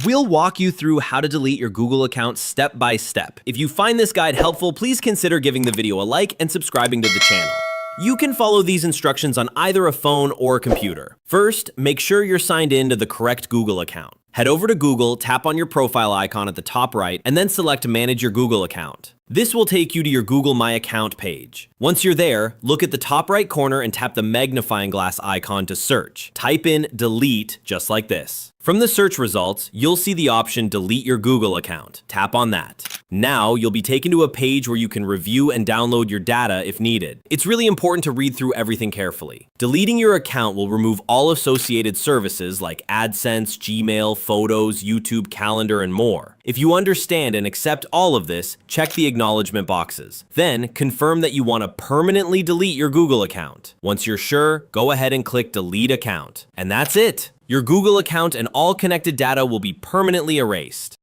We'll walk you through how to delete your Google account step by step. If you find this guide helpful, please consider giving the video a like and subscribing to the channel. You can follow these instructions on either a phone or a computer. First, make sure you're signed in to the correct Google account. Head over to Google, tap on your profile icon at the top right, and then select Manage your Google account. This will take you to your Google My Account page. Once you're there, look at the top right corner and tap the magnifying glass icon to search. Type in delete just like this. From the search results, you'll see the option Delete your Google account. Tap on that. Now, you'll be taken to a page where you can review and download your data if needed. It's really important to read through everything carefully. Deleting your account will remove all associated services like AdSense, Gmail, Photos, YouTube, Calendar, and more. If you understand and accept all of this, check the acknowledgement boxes. Then, confirm that you want to permanently delete your Google account. Once you're sure, go ahead and click Delete Account. And that's it! Your Google account and all connected data will be permanently erased.